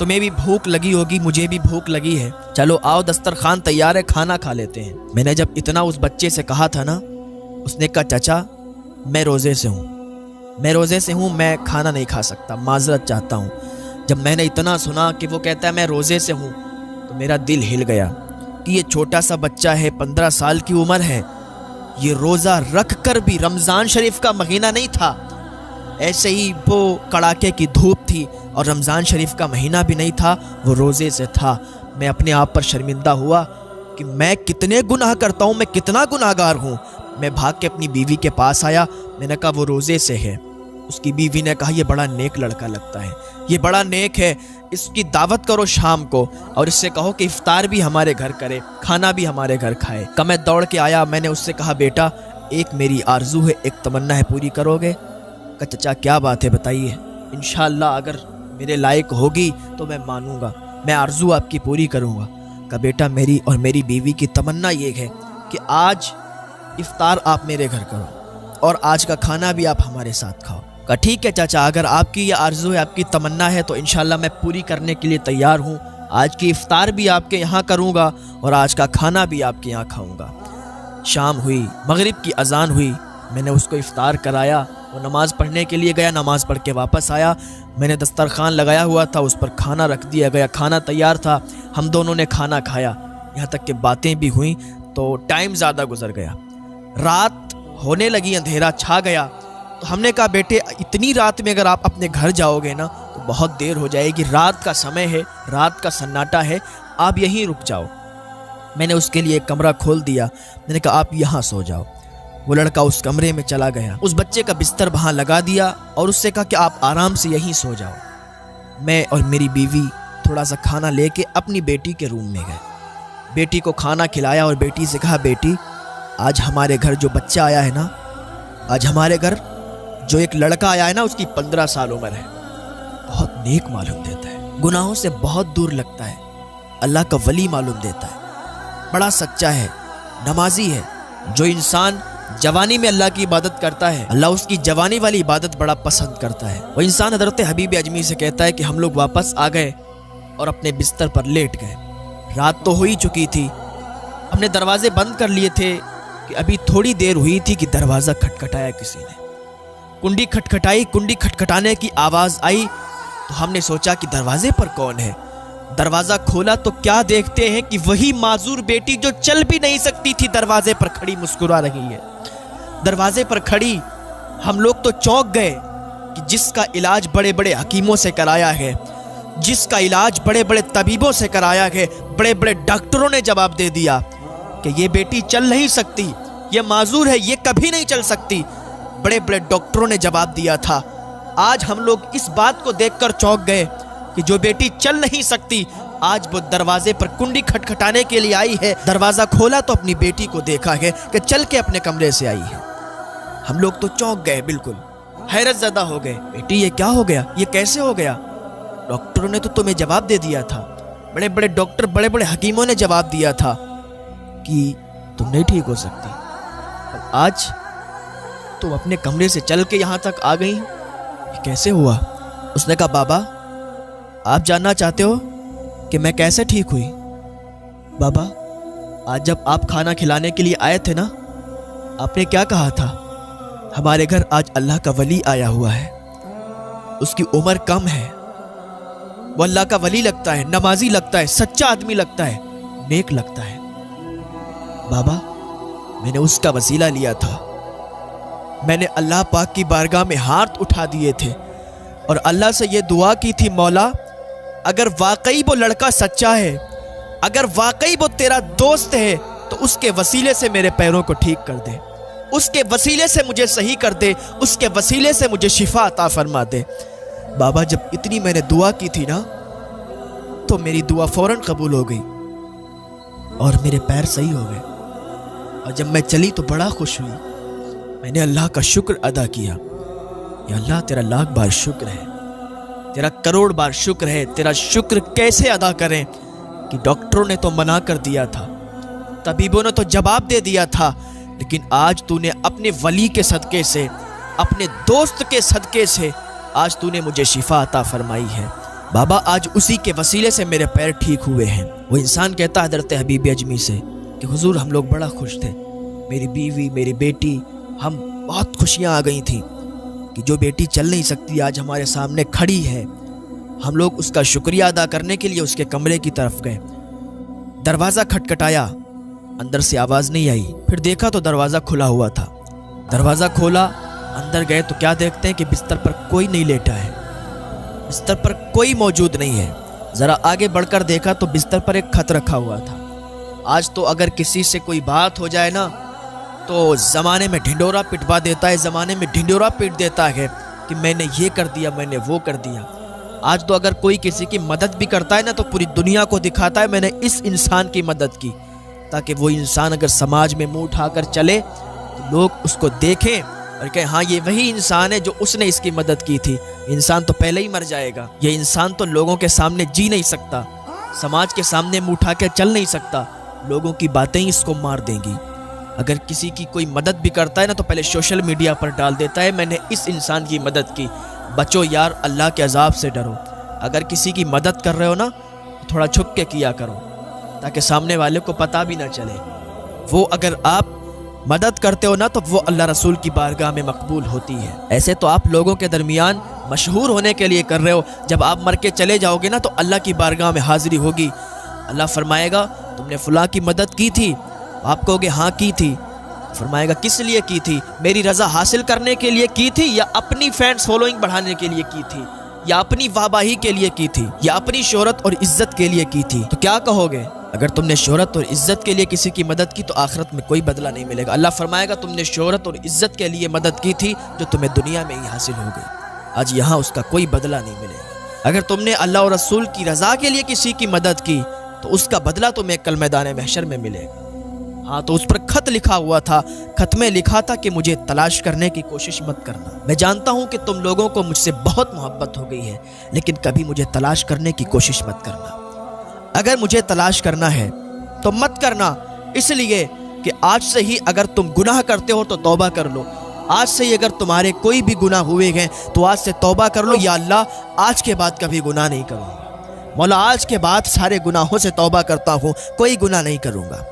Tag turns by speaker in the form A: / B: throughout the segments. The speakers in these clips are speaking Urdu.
A: تمہیں بھی بھوک لگی ہوگی, مجھے بھی بھوک لگی ہے, چلو آؤ دسترخوان تیار ہے, کھانا کھا لیتے ہیں. میں نے جب اتنا اس بچے سے کہا تھا نا, اس نے کہا چچا میں روزے سے ہوں, میں کھانا نہیں کھا سکتا, معذرت چاہتا ہوں. جب میں نے اتنا سنا کہ وہ کہتا ہے میں روزے سے ہوں, تو میرا دل ہل گیا کہ یہ چھوٹا سا بچہ ہے, 15 سال کی عمر ہے, یہ روزہ رکھ کر بھی رمضان شریف کا مہینہ نہیں تھا, ایسے ہی وہ کڑاکے کی دھوپ تھی اور رمضان شریف کا مہینہ بھی نہیں تھا, وہ روزے سے تھا. میں اپنے آپ پر شرمندہ ہوا کہ میں کتنے گناہ کرتا ہوں, میں کتنا گناہ گار ہوں. میں بھاگ کے اپنی بیوی کے پاس آیا, میں نے کہا وہ روزے سے ہے. اس کی بیوی نے کہا یہ بڑا نیک لڑکا لگتا ہے, یہ بڑا نیک ہے, اس کی دعوت کرو شام کو اور اس سے کہو کہ افطار بھی ہمارے گھر کرے, کھانا بھی ہمارے گھر کھائے. میں دوڑ کے آیا, میں نے اس سے کہا بیٹا ایک میری آرزو ہے, ایک تمنا ہے, پوری کرو گے؟ کہ چچا کیا بات ہے بتائیے, انشاءاللہ اگر میرے لائق ہوگی تو میں مانوں گا, میں آرزو آپ کی پوری کروں گا. کہ بیٹا میری اور میری بیوی کی تمنا یہ ہے کہ آج افطار آپ میرے گھر کرو اور آج کا کھانا بھی آپ ہمارے ساتھ کھاؤ. کہا ٹھیک ہے چاچا, اگر آپ کی یہ آرزو ہے, آپ کی تمنا ہے تو انشاءاللہ میں پوری کرنے کے لیے تیار ہوں. آج کی افطار بھی آپ کے یہاں کروں گا اور آج کا کھانا بھی آپ کے یہاں کھاؤں گا. شام ہوئی, مغرب کی اذان ہوئی, میں نے اس کو افطار کرایا, وہ نماز پڑھنے کے لیے گیا, نماز پڑھ کے واپس آیا. میں نے دسترخوان لگایا ہوا تھا, اس پر کھانا رکھ دیا گیا, کھانا تیار تھا, ہم دونوں نے کھانا کھایا, یہاں تک کہ باتیں بھی ہوئیں. تو ٹائم زیادہ گزر گیا, رات ہونے لگی, اندھیرا چھا گیا. تو ہم نے کہا بیٹے اتنی رات میں اگر آپ اپنے گھر جاؤ گے نا تو بہت دیر ہو جائے گی, رات کا سمے ہے, رات کا سناٹا ہے, آپ یہیں رک جاؤ. میں نے اس کے لیے ایک کمرہ کھول دیا, میں نے کہا آپ یہاں سو جاؤ. وہ لڑکا اس کمرے میں چلا گیا, اس بچے کا بستر وہاں لگا دیا اور اس سے کہا کہ آپ آرام سے یہیں سو جاؤ. میں اور میری بیوی تھوڑا سا کھانا لے کے اپنی بیٹی کے روم میں گئے, بیٹی کو کھانا کھلایا اور بیٹی سے کہا بیٹی آج ہمارے گھر جو بچہ آیا ہے نا, آج ہمارے گھر جو ایک لڑکا آیا ہے نا, اس کی 15 سال عمر ہے, بہت نیک معلوم دیتا ہے, گناہوں سے بہت دور لگتا ہے, اللہ کا ولی معلوم دیتا ہے, بڑا سچا ہے, نمازی ہے. جو انسان جوانی میں اللہ کی عبادت کرتا ہے, اللہ اس کی جوانی والی عبادت بڑا پسند کرتا ہے. وہ انسان حضرت حبیب اجمی سے کہتا ہے کہ ہم لوگ واپس آ گئے اور اپنے بستر پر لیٹ گئے. رات تو ہو ہی چکی تھی, ہم نے دروازے بند کر لیے تھے کہ ابھی تھوڑی دیر ہوئی تھی کہ دروازہ کھٹکھٹایا کسی نے. کنڈی کھٹکھٹائی, کنڈی کھٹکھٹانے کی آواز آئی تو ہم نے سوچا کہ دروازے پر کون ہے. دروازہ کھولا تو کیا دیکھتے ہیں کہ وہی معذور بیٹی جو چل بھی نہیں سکتی تھی دروازے پر کھڑی مسکرا رہی ہے. دروازے پر کھڑی, ہم لوگ تو چونک گئے کہ جس کا علاج بڑے بڑے حکیموں سے کرایا ہے, جس کا علاج بڑے بڑے طبیبوں سے کرایا ہے, بڑے بڑے ڈاکٹروں نے جواب دے دیا کہ یہ بیٹی چل نہیں سکتی, یہ معذور ہے, یہ کبھی نہیں چل سکتی. بڑے بڑے ڈاکٹروں نے جواب دیا تھا. آج ہم لوگ اس بات کو دیکھ کر چونک گئے کہ جو بیٹی چل نہیں سکتی آج وہ دروازے پر کنڈی کھٹکھٹانے کے لیے آئی ہے. دروازہ کھولا تو اپنی بیٹی کو دیکھا ہے کہ چل کے اپنے کمرے سے آئی ہے. ہم لوگ تو چونک گئے, بالکل حیرت زدہ ہو گئے. بیٹی یہ کیا ہو گیا, یہ کیسے ہو گیا؟ ڈاکٹروں نے تو تمہیں جواب دے دیا تھا, بڑے بڑے ڈاکٹر, بڑے بڑے حکیموں نے جواب دیا تھا کہ تم نہیں ٹھیک ہو سکتی, اور آج تم اپنے کمرے سے چل کے یہاں تک آ گئی, یہ کیسے ہوا؟ اس نے کہا بابا آپ جاننا چاہتے ہو کہ میں کیسے ٹھیک ہوئی؟ بابا آج جب آپ کھانا کھلانے کے لیے آئے تھے نا, آپ نے کیا کہا تھا؟ ہمارے گھر آج اللہ کا ولی آیا ہوا ہے, اس کی عمر کم ہے, وہ اللہ کا ولی لگتا ہے, نمازی لگتا ہے, سچا آدمی لگتا ہے, نیک لگتا ہے. بابا میں نے اس کا وسیلہ لیا تھا, میں نے اللہ پاک کی بارگاہ میں ہاتھ اٹھا دیے تھے اور اللہ سے یہ دعا کی تھی, مولا اگر واقعی وہ لڑکا سچا ہے, اگر واقعی وہ تیرا دوست ہے تو اس کے وسیلے سے میرے پیروں کو ٹھیک کر دے, اس کے وسیلے سے مجھے صحیح کر دے, اس کے وسیلے سے مجھے شفا عطا فرما دے. بابا جب اتنی میں نے دعا کی تھی نا تو میری دعا فوراً قبول ہو گئی اور میرے پیر صحیح ہو گئے, اور جب میں چلی تو بڑا خوش ہوئی. میں نے اللہ کا شکر ادا کیا, یا اللہ تیرا لاکھ بار شکر ہے, تیرا کروڑ بار شکر ہے. تیرا شکر کیسے ادا کریں کہ ڈاکٹروں نے تو منع کر دیا تھا, طبیبوں نے تو جواب دے دیا تھا, لیکن آج تو نے اپنے ولی کے صدقے سے, اپنے دوست کے صدقے سے آج تو نے مجھے شفا عطا فرمائی ہے. بابا آج اسی کے وسیلے سے میرے پیر ٹھیک ہوئے ہیں۔ وہ انسان کہتا حضرت حبیب اجمی سے کہ حضور ہم لوگ بڑا خوش تھے، میری بیوی، میری بیٹی، ہم بہت خوشیاں آ گئی تھیں کہ جو بیٹی چل نہیں سکتی آج ہمارے سامنے کھڑی ہے۔ ہم لوگ اس کا شکریہ ادا کرنے کے لیے اس کے کمرے کی طرف گئے۔ دروازہ کھٹکھٹایا، اندر سے آواز نہیں آئی، پھر دیکھا تو دروازہ کھلا ہوا تھا۔ دروازہ کھولا، اندر گئے تو کیا دیکھتے ہیں کہ بستر پر کوئی نہیں لیٹا ہے، بستر پر کوئی موجود نہیں ہے۔ ذرا آگے بڑھ کر دیکھا تو بستر پر ایک خط رکھا ہوا تھا۔ آج تو اگر کسی سے کوئی بات ہو جائے نا تو زمانے میں ڈھنڈورا پٹوا دیتا ہے، زمانے میں ڈھنڈورا پیٹ دیتا ہے کہ میں نے یہ کر دیا، میں نے وہ کر دیا۔ آج تو اگر کوئی کسی کی مدد بھی کرتا ہے نا تو پوری دنیا کو دکھاتا ہے میں نے اس انسان کی مدد کی، تاکہ وہ انسان اگر سماج میں منہ اٹھا کر چلے تو لوگ اس کو دیکھیں اور کہیں ہاں یہ وہی انسان ہے جو اس نے اس کی مدد کی تھی۔ انسان تو پہلے ہی مر جائے گا، یہ انسان تو لوگوں کے سامنے جی نہیں سکتا، سماج کے سامنے منہ اٹھا کے چل نہیں سکتا، لوگوں کی باتیں ہی اس کو مار دیں گی۔ اگر کسی کی کوئی مدد بھی کرتا ہے نا تو پہلے سوشل میڈیا پر ڈال دیتا ہے میں نے اس انسان کی مدد کی۔ بچو یار، اللہ کے عذاب سے ڈرو۔ اگر کسی کی مدد کر رہے ہو نا تو تھوڑا چھپ کے کیا کرو تاکہ سامنے والے کو پتہ بھی نہ چلے۔ وہ اگر آپ مدد کرتے ہو نا تو وہ اللہ رسول کی بارگاہ میں مقبول ہوتی ہے۔ ایسے تو آپ لوگوں کے درمیان مشہور ہونے کے لیے کر رہے ہو، جب آپ مر کے چلے جاؤ گے نا تو اللہ کی بارگاہ میں حاضری ہوگی۔ اللہ فرمائے گا تم نے فلاں کی مدد کی تھی، آپ کہو گے ہاں کی تھی، فرمائے گا کس لیے کی تھی؟ میری رضا حاصل کرنے کے لیے کی تھی یا اپنی فینس فالوئنگ بڑھانے کے لیے کی تھی یا اپنی واہباہی کے لیے کی تھی یا اپنی شہرت اور عزت کے لیے کی تھی؟ تو کیا کہو گے؟ اگر تم نے شہرت اور عزت کے لیے کسی کی مدد کی تو آخرت میں کوئی بدلہ نہیں ملے گا۔ اللہ فرمائے گا تم نے شہرت اور عزت کے لیے مدد کی تھی جو تمہیں دنیا میں ہی حاصل ہو گئی، آج یہاں اس کا کوئی بدلہ نہیں ملے گا۔ اگر تم نے اللہ اور رسول کی رضا کے لیے کسی کی مدد کی تو اس کا بدلہ تمہیں کل میدان محشر میں ملے گا۔ ہاں تو اس پر خط لکھا ہوا تھا، خط میں لکھا تھا کہ مجھے تلاش کرنے کی کوشش مت کرنا۔ میں جانتا ہوں کہ تم لوگوں کو مجھ سے بہت محبت ہو گئی ہے، لیکن کبھی مجھے تلاش کرنے کی کوشش مت کرنا۔ اگر مجھے تلاش کرنا ہے تو مت کرنا، اس لیے کہ آج سے ہی اگر تم گناہ کرتے ہو تو توبہ کر لو۔ آج سے ہی اگر تمہارے کوئی بھی گناہ ہوئے ہیں تو آج سے توبہ کر لو، یا اللہ آج کے بعد کبھی گناہ نہیں کروں گا، مولا آج کے بعد سارے گناہوں سے توبہ کرتا ہوں، کوئی گناہ نہیں کروں گا۔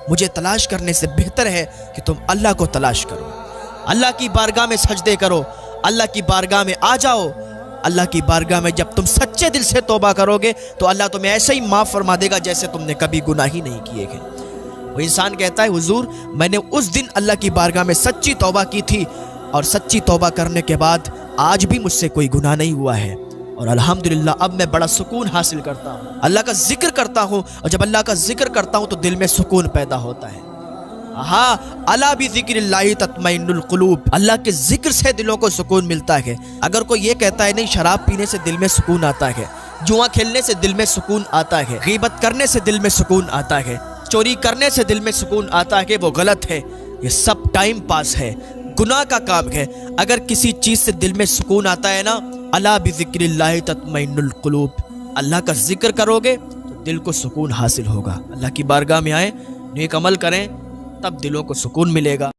A: مجھے تلاش کرنے سے بہتر ہے کہ تم اللہ کو تلاش کرو، اللہ کی بارگاہ میں سجدے کرو، اللہ کی بارگاہ میں آ جاؤ۔ اللہ کی بارگاہ میں جب تم سچے دل سے توبہ کرو گے تو اللہ تمہیں ایسے ہی معاف فرما دے گا جیسے تم نے کبھی گناہ ہی نہیں کیے گے۔ وہ انسان کہتا ہے حضور میں نے اس دن اللہ کی بارگاہ میں سچی توبہ کی تھی اور سچی توبہ کرنے کے بعد آج بھی مجھ سے کوئی گناہ نہیں ہوا ہے، اور الحمدللہ اب میں بڑا سکون حاصل کرتا ہوں، اللہ کا ذکر کرتا ہوں، اور جب اللہ کا ذکر کرتا ہوں تو دل میں سکون پیدا ہوتا ہے۔ ہاں، الا بذکر اللہ تطمئن القلوب، اللہ کے ذکر سے دلوں کو سکون ملتا ہے۔ اگر کوئی یہ کہتا ہے نہیں شراب پینے سے دل میں سکون آتا ہے، جوا کھیلنے سے دل میں سکون آتا ہے، غیبت کرنے سے دل میں سکون آتا ہے، چوری کرنے سے دل میں سکون آتا ہے، وہ غلط ہے، یہ سب ٹائم پاس ہے، گناہ کا کام ہے۔ اگر کسی چیز سے دل میں سکون آتا ہے نا، الا بذکر اللہ تطمئن القلوب، اللہ کا ذکر کرو گے تو دل کو سکون حاصل ہوگا۔ اللہ کی بارگاہ میں آئیں، نیک عمل کریں، تب دلوں کو سکون ملے گا۔